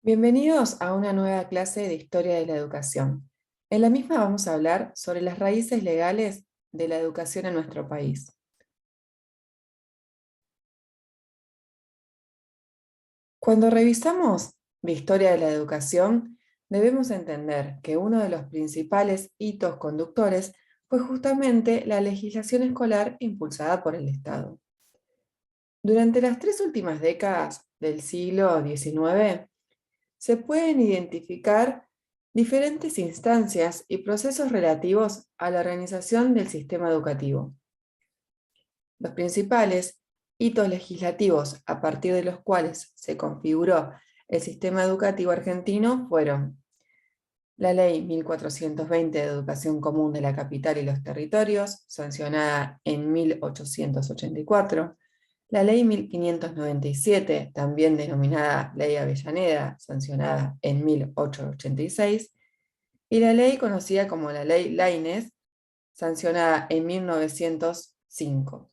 Bienvenidos a una nueva clase de Historia de la Educación. En la misma vamos a hablar sobre las raíces legales de la educación en nuestro país. Cuando revisamos la historia de la educación, debemos entender que uno de los principales hitos conductores fue justamente la legislación escolar impulsada por el Estado. Durante las tres últimas décadas del siglo XIX, se pueden identificar diferentes instancias y procesos relativos a la organización del sistema educativo. Los principales hitos legislativos a partir de los cuales se configuró el sistema educativo argentino fueron la Ley 1420 de Educación Común de la Capital y los Territorios, sancionada en 1884, la Ley 1597, también denominada Ley Avellaneda, sancionada en 1886, y la ley conocida como la Ley Laínez, sancionada en 1905.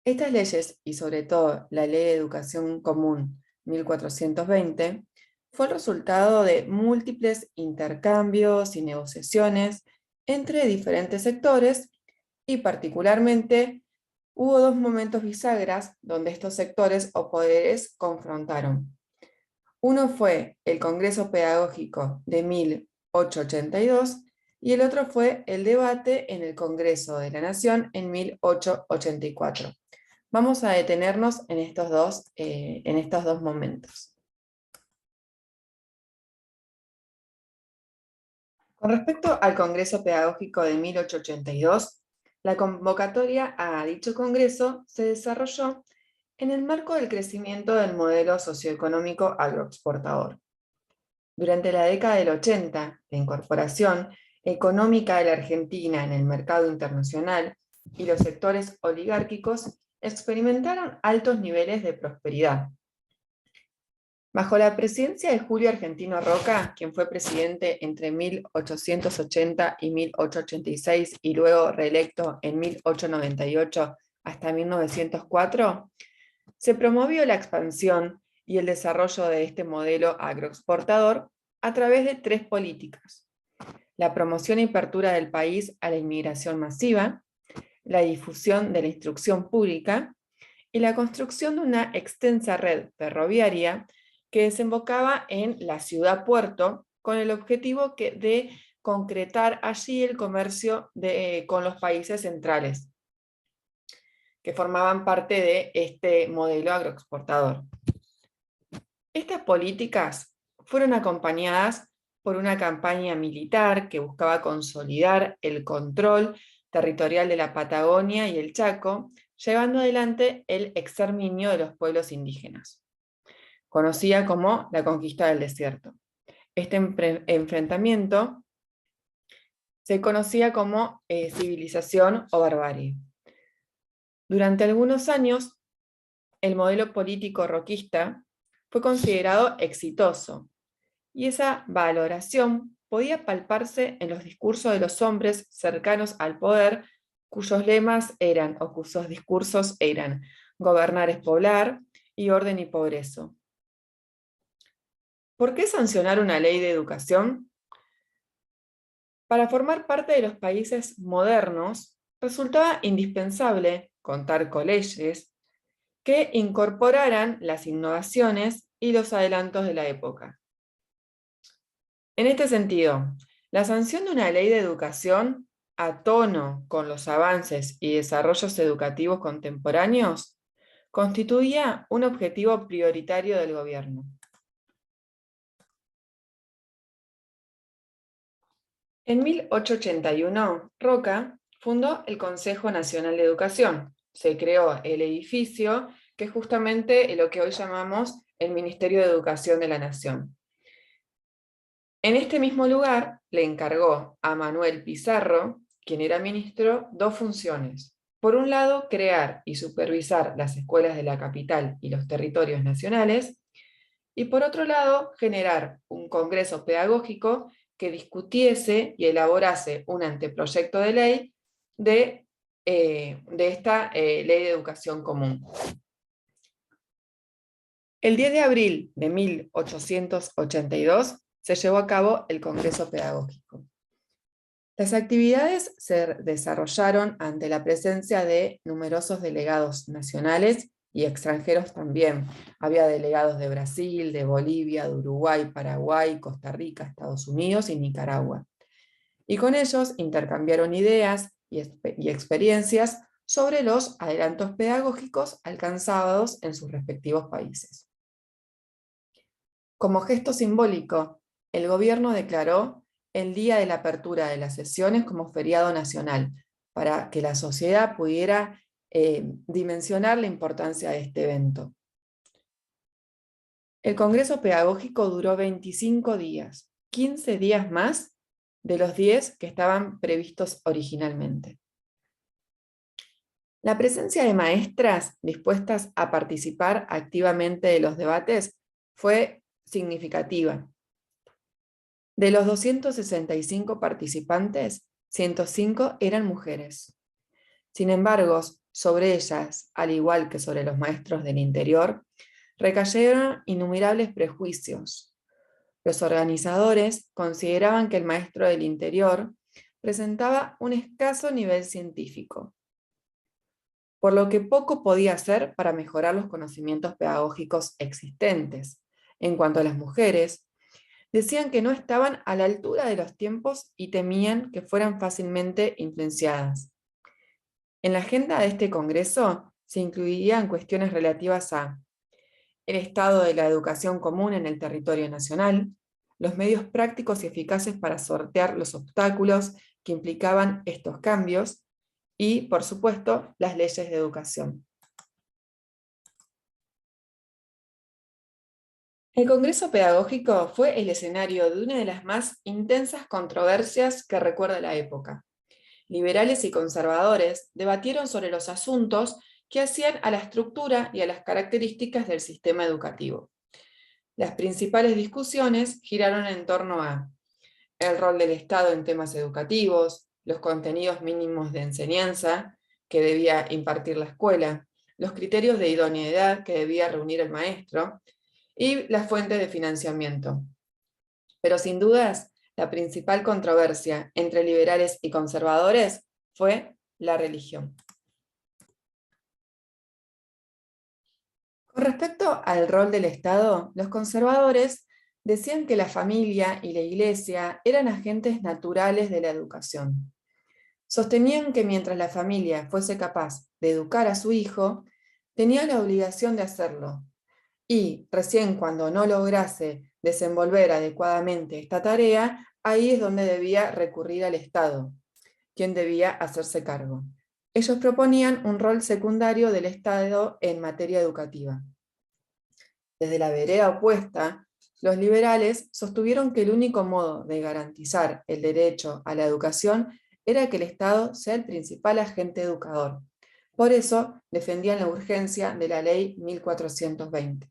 Estas leyes, y sobre todo la Ley de Educación Común 1420, fue el resultado de múltiples intercambios y negociaciones entre diferentes sectores y particularmente hubo dos momentos bisagras donde estos sectores o poderes confrontaron. Uno fue el Congreso Pedagógico de 1882 y el otro fue el debate en el Congreso de la Nación en 1884. Vamos a detenernos en estos dos momentos. Con respecto al Congreso Pedagógico de 1882, la convocatoria a dicho congreso se desarrolló en el marco del crecimiento del modelo socioeconómico agroexportador. Durante la década del 80, la incorporación económica de la Argentina en el mercado internacional y los sectores oligárquicos experimentaron altos niveles de prosperidad. Bajo la presidencia de Julio Argentino Roca, quien fue presidente entre 1880 y 1886 y luego reelecto en 1898 hasta 1904, se promovió la expansión y el desarrollo de este modelo agroexportador a través de tres políticas: la promoción y apertura del país a la inmigración masiva, la difusión de la instrucción pública y la construcción de una extensa red ferroviaria que desembocaba en la ciudad-puerto con el objetivo de concretar allí el comercio con los países centrales, que formaban parte de este modelo agroexportador. Estas políticas fueron acompañadas por una campaña militar que buscaba consolidar el control territorial de la Patagonia y el Chaco, llevando adelante el exterminio de los pueblos indígenas, conocida como la conquista del desierto. Este enfrentamiento se conocía como civilización o barbarie. Durante algunos años, el modelo político roquista fue considerado exitoso, y esa valoración podía palparse en los discursos de los hombres cercanos al poder, cuyos lemas eran, o cuyos discursos eran, gobernar es poblar y orden y progreso. ¿Por qué sancionar una ley de educación? Para formar parte de los países modernos, resultaba indispensable contar con leyes que incorporaran las innovaciones y los adelantos de la época. En este sentido, la sanción de una ley de educación a tono con los avances y desarrollos educativos contemporáneos constituía un objetivo prioritario del gobierno. En 1881, Roca fundó el Consejo Nacional de Educación. Se creó el edificio que es justamente lo que hoy llamamos el Ministerio de Educación de la Nación. En este mismo lugar le encargó a Manuel Pizarro, quien era ministro, dos funciones. Por un lado, crear y supervisar las escuelas de la capital y los territorios nacionales, y por otro lado, generar un congreso pedagógico que discutiese y elaborase un anteproyecto de ley de esta ley de educación común. El 10 de abril de 1882 se llevó a cabo el Congreso Pedagógico. Las actividades se desarrollaron ante la presencia de numerosos delegados nacionales y extranjeros también. Había delegados de Brasil, de Bolivia, de Uruguay, Paraguay, Costa Rica, Estados Unidos y Nicaragua. Y con ellos intercambiaron ideas y experiencias sobre los adelantos pedagógicos alcanzados en sus respectivos países. Como gesto simbólico, el gobierno declaró el día de la apertura de las sesiones como feriado nacional, para que la sociedad pudiera dimensionar la importancia de este evento. El Congreso Pedagógico duró 25 días, 15 días más de los 10 que estaban previstos originalmente. La presencia de maestras dispuestas a participar activamente de los debates fue significativa. De los 265 participantes, 105 eran mujeres. Sin embargo, sobre ellas, al igual que sobre los maestros del interior, recayeron innumerables prejuicios. Los organizadores consideraban que el maestro del interior presentaba un escaso nivel científico, por lo que poco podía hacer para mejorar los conocimientos pedagógicos existentes. En cuanto a las mujeres, decían que no estaban a la altura de los tiempos y temían que fueran fácilmente influenciadas. En la agenda de este congreso se incluirían cuestiones relativas a el estado de la educación común en el territorio nacional, los medios prácticos y eficaces para sortear los obstáculos que implicaban estos cambios y, por supuesto, las leyes de educación. El Congreso Pedagógico fue el escenario de una de las más intensas controversias que recuerda la época. Liberales y conservadores debatieron sobre los asuntos que hacían a la estructura y a las características del sistema educativo. Las principales discusiones giraron en torno a el rol del Estado en temas educativos, los contenidos mínimos de enseñanza que debía impartir la escuela, los criterios de idoneidad que debía reunir el maestro, y las fuentes de financiamiento. Pero sin dudas, la principal controversia entre liberales y conservadores fue la religión. Con respecto al rol del Estado, los conservadores decían que la familia y la iglesia eran agentes naturales de la educación. Sostenían que mientras la familia fuese capaz de educar a su hijo, tenía la obligación de hacerlo, y recién cuando no lograse desenvolver adecuadamente esta tarea, ahí es donde debía recurrir al Estado, quien debía hacerse cargo. Ellos proponían un rol secundario del Estado en materia educativa. Desde la vereda opuesta, los liberales sostuvieron que el único modo de garantizar el derecho a la educación era que el Estado sea el principal agente educador. Por eso defendían la urgencia de la Ley 1420.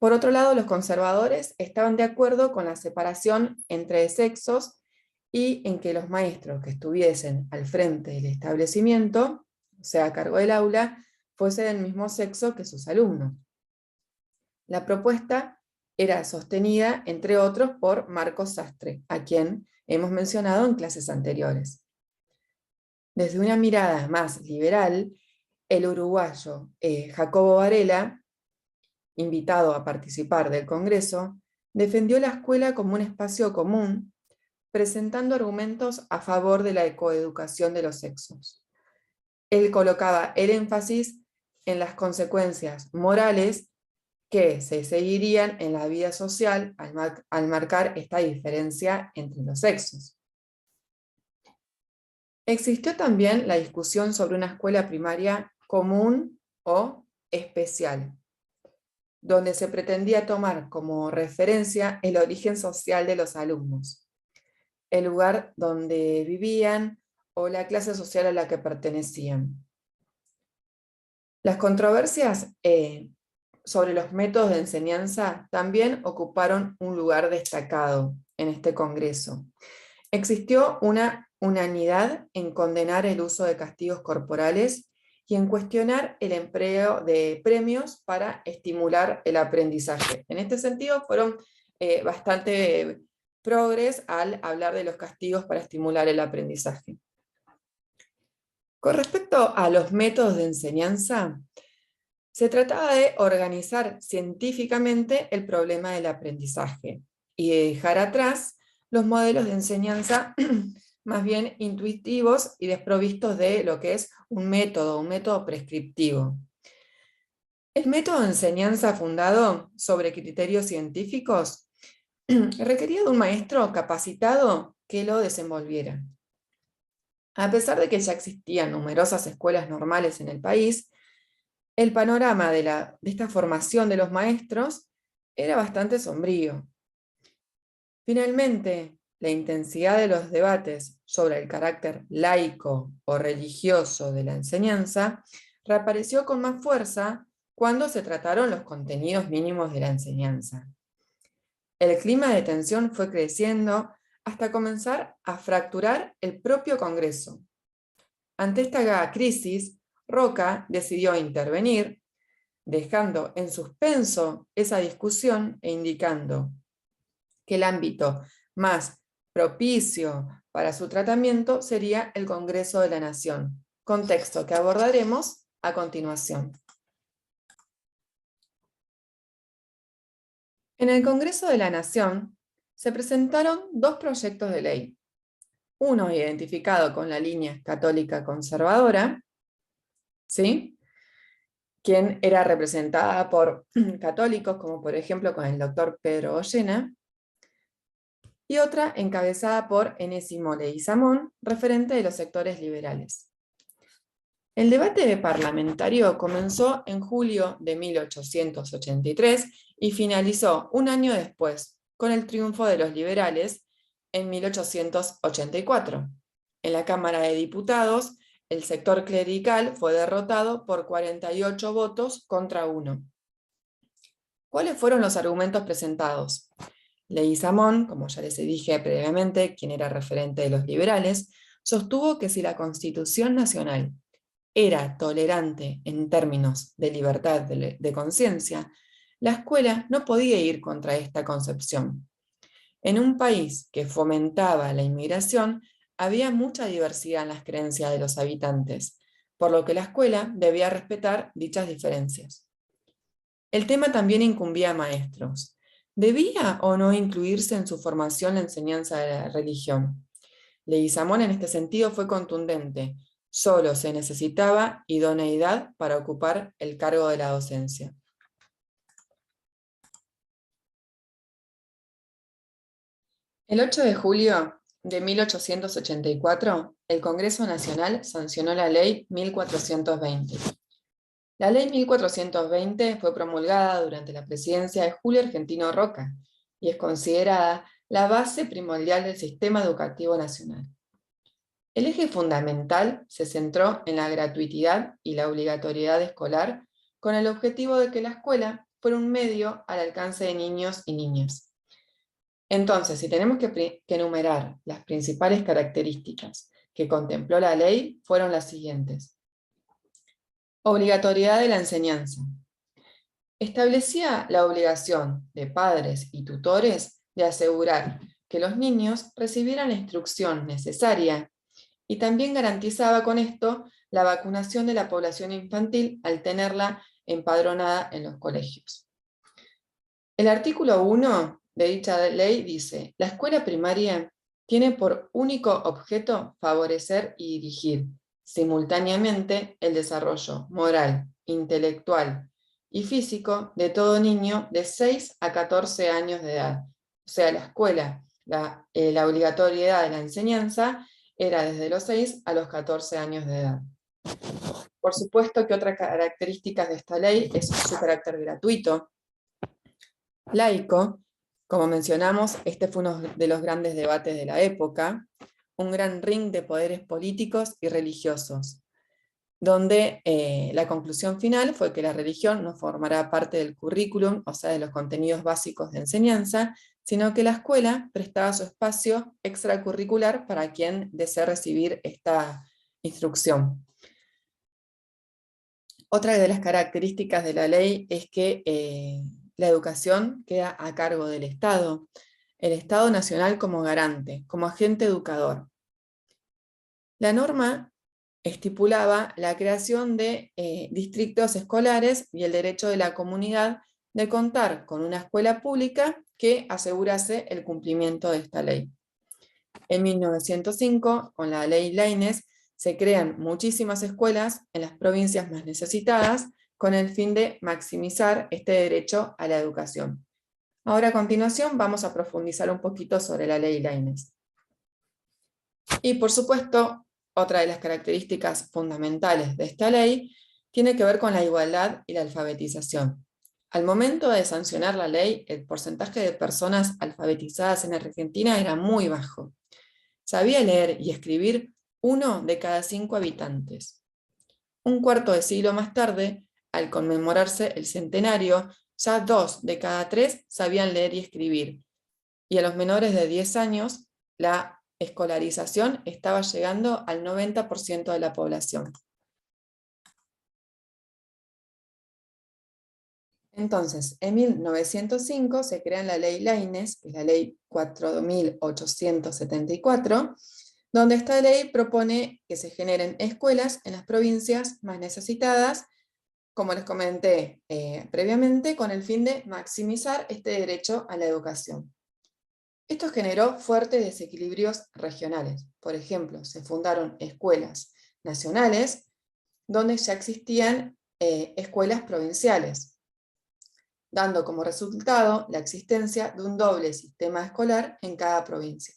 Por otro lado, los conservadores estaban de acuerdo con la separación entre sexos y en que los maestros que estuviesen al frente del establecimiento, o sea, a cargo del aula, fuesen del mismo sexo que sus alumnos. La propuesta era sostenida, entre otros, por Marcos Sastre, a quien hemos mencionado en clases anteriores. Desde una mirada más liberal, el uruguayo Jacobo Varela, invitado a participar del Congreso, defendió la escuela como un espacio común, presentando argumentos a favor de la coeducación de los sexos. Él colocaba el énfasis en las consecuencias morales que se seguirían en la vida social al marcar esta diferencia entre los sexos. Existió también la discusión sobre una escuela primaria común o especial, donde se pretendía tomar como referencia el origen social de los alumnos, el lugar donde vivían o la clase social a la que pertenecían. Las controversias sobre los métodos de enseñanza también ocuparon un lugar destacado en este congreso. Existió una unanimidad en condenar el uso de castigos corporales y en cuestionar el empleo de premios para estimular el aprendizaje. En este sentido, fueron bastante progres al hablar de los castigos para estimular el aprendizaje. Con respecto a los métodos de enseñanza, se trataba de organizar científicamente el problema del aprendizaje y de dejar atrás los modelos de enseñanza más bien intuitivos y desprovistos de lo que es un método prescriptivo. El método de enseñanza fundado sobre criterios científicos requería de un maestro capacitado que lo desenvolviera. A pesar de que ya existían numerosas escuelas normales en el país, el panorama de esta formación de los maestros era bastante sombrío. Finalmente, la intensidad de los debates sobre el carácter laico o religioso de la enseñanza reapareció con más fuerza cuando se trataron los contenidos mínimos de la enseñanza. El clima de tensión fue creciendo hasta comenzar a fracturar el propio Congreso. Ante esta crisis, Roca decidió intervenir, dejando en suspenso esa discusión e indicando que el ámbito más propicio para su tratamiento sería el Congreso de la Nación, contexto que abordaremos a continuación. En el Congreso de la Nación se presentaron dos proyectos de ley, uno identificado con la línea católica conservadora, ¿sí?, quien era representada por católicos, como por ejemplo con el doctor Pedro Goyena, y otra encabezada por Enésimo Leguizamón, referente de los sectores liberales. El debate parlamentario comenzó en julio de 1883 y finalizó un año después, con el triunfo de los liberales en 1884. En la Cámara de Diputados, el sector clerical fue derrotado por 48 votos contra 1. ¿Cuáles fueron los argumentos presentados? Leguizamón, como ya les dije previamente, quien era referente de los liberales, sostuvo que si la Constitución Nacional era tolerante en términos de libertad de conciencia, la escuela no podía ir contra esta concepción. En un país que fomentaba la inmigración, había mucha diversidad en las creencias de los habitantes, por lo que la escuela debía respetar dichas diferencias. El tema también incumbía a maestros. ¿Debía o no incluirse en su formación la enseñanza de la religión? Leguizamón en este sentido fue contundente. Solo se necesitaba idoneidad para ocupar el cargo de la docencia. El 8 de julio de 1884, el Congreso Nacional sancionó la Ley 1420. La Ley 1420 fue promulgada durante la presidencia de Julio Argentino Roca y es considerada la base primordial del sistema educativo nacional. El eje fundamental se centró en la gratuidad y la obligatoriedad escolar con el objetivo de que la escuela fuera un medio al alcance de niños y niñas. Entonces, si tenemos que enumerar las principales características que contempló la ley, fueron las siguientes. Obligatoriedad de la enseñanza. Establecía la obligación de padres y tutores de asegurar que los niños recibieran la instrucción necesaria y también garantizaba con esto la vacunación de la población infantil al tenerla empadronada en los colegios. El artículo 1 de dicha ley dice: la escuela primaria tiene por único objeto favorecer y dirigir simultáneamente el desarrollo moral, intelectual y físico de todo niño de 6 a 14 años de edad. O sea, la escuela, la obligatoriedad de la enseñanza era desde los 6 a los 14 años de edad. Por supuesto que otra característica de esta ley es su carácter gratuito. Laico, como mencionamos, este fue uno de los grandes debates de la época, un gran ring de poderes políticos y religiosos, donde la conclusión final fue que la religión no formará parte del currículum, o sea, de los contenidos básicos de enseñanza, sino que la escuela prestaba su espacio extracurricular para quien desee recibir esta instrucción. Otra de las características de la ley es que la educación queda a cargo del Estado, el Estado Nacional como garante, como agente educador. La norma estipulaba la creación de distritos escolares y el derecho de la comunidad de contar con una escuela pública que asegurase el cumplimiento de esta ley. En 1905, con la ley Laínez, se crean muchísimas escuelas en las provincias más necesitadas con el fin de maximizar este derecho a la educación. Ahora a continuación vamos a profundizar un poquito sobre la ley Laínez. Y por supuesto, otra de las características fundamentales de esta ley tiene que ver con la igualdad y la alfabetización. Al momento de sancionar la ley, el porcentaje de personas alfabetizadas en Argentina era muy bajo. Sabía leer y escribir 1 de cada 5 habitantes. Un cuarto de siglo más tarde, al conmemorarse el centenario, ya 2 de cada 3 sabían leer y escribir. Y a los menores de 10 años, la escolarización estaba llegando al 90% de la población. Entonces, en 1905 se crea la ley Laínez, que es la ley 4874, donde esta ley propone que se generen escuelas en las provincias más necesitadas, como les comenté previamente, con el fin de maximizar este derecho a la educación. Esto generó fuertes desequilibrios regionales. Por ejemplo, se fundaron escuelas nacionales, donde ya existían escuelas provinciales, dando como resultado la existencia de un doble sistema escolar en cada provincia.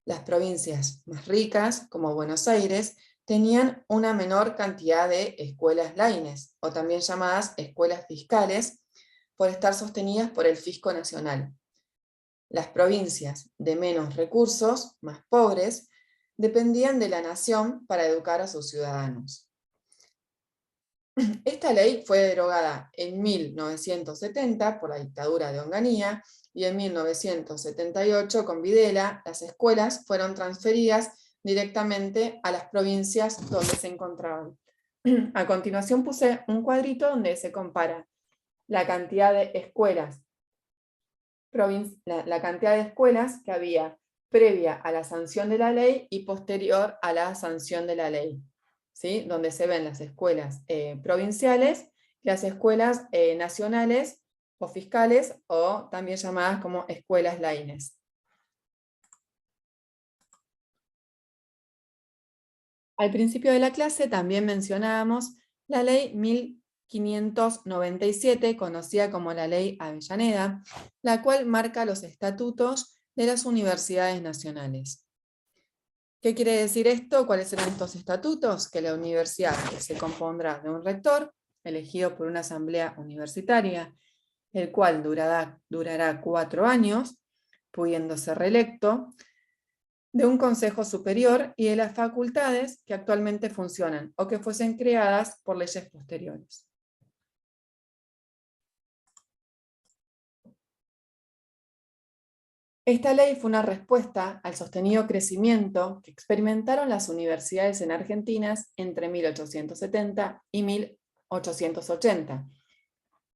Las provincias más ricas, como Buenos Aires, tenían una menor cantidad de escuelas Laínez, o también llamadas escuelas fiscales, por estar sostenidas por el Fisco Nacional. Las provincias de menos recursos, más pobres, dependían de la nación para educar a sus ciudadanos. Esta ley fue derogada en 1970 por la dictadura de Onganía y en 1978 con Videla las escuelas fueron transferidas directamente a las provincias donde se encontraban. A continuación puse un cuadrito donde se compara la cantidad de escuelas, la cantidad de escuelas que había previa a la sanción de la ley y posterior a la sanción de la ley. ¿Sí? Donde se ven las escuelas provinciales, las escuelas nacionales o fiscales, o también llamadas como escuelas Laínez. Al principio de la clase también mencionábamos la ley 1597, conocida como la ley Avellaneda, la cual marca los estatutos de las universidades nacionales. ¿Qué quiere decir esto? ¿Cuáles serán estos estatutos? Que la universidad se compondrá de un rector, elegido por una asamblea universitaria, el cual durará 4 años, pudiendo ser reelecto, de un consejo superior y de las facultades que actualmente funcionan o que fuesen creadas por leyes posteriores. Esta ley fue una respuesta al sostenido crecimiento que experimentaron las universidades en Argentina entre 1870 y 1880,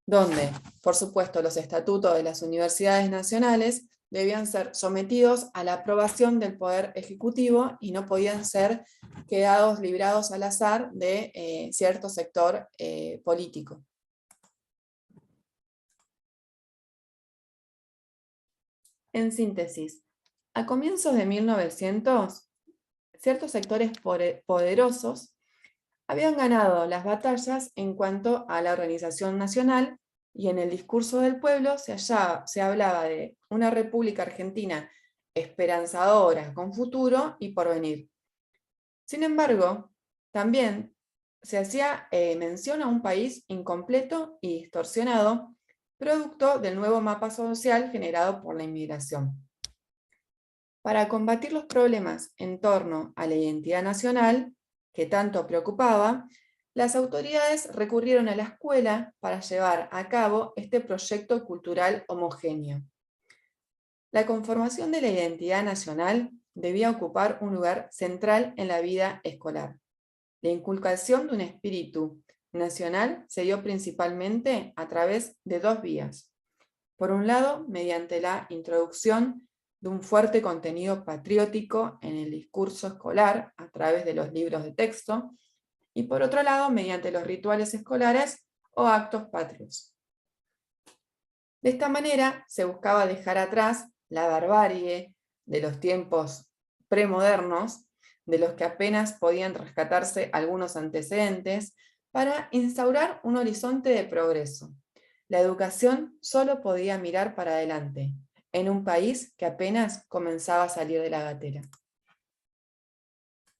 donde, por supuesto, los estatutos de las universidades nacionales debían ser sometidos a la aprobación del Poder Ejecutivo y no podían ser quedados librados al azar de cierto sector político. En síntesis, a comienzos de 1900, ciertos sectores poderosos habían ganado las batallas en cuanto a la organización nacional, y en el discurso del pueblo se hablaba de una república argentina esperanzadora, con futuro y porvenir. Sin embargo, también se hacía mención a un país incompleto y distorsionado, producto del nuevo mapa social generado por la inmigración. Para combatir los problemas en torno a la identidad nacional, que tanto preocupaba, las autoridades recurrieron a la escuela para llevar a cabo este proyecto cultural homogéneo. La conformación de la identidad nacional debía ocupar un lugar central en la vida escolar. La inculcación de un espíritu nacional se dio principalmente a través de dos vías. Por un lado, mediante la introducción de un fuerte contenido patriótico en el discurso escolar a través de los libros de texto, y por otro lado, mediante los rituales escolares o actos patrios. De esta manera se buscaba dejar atrás la barbarie de los tiempos premodernos, de los que apenas podían rescatarse algunos antecedentes, para instaurar un horizonte de progreso. La educación solo podía mirar para adelante, en un país que apenas comenzaba a salir de la gatera.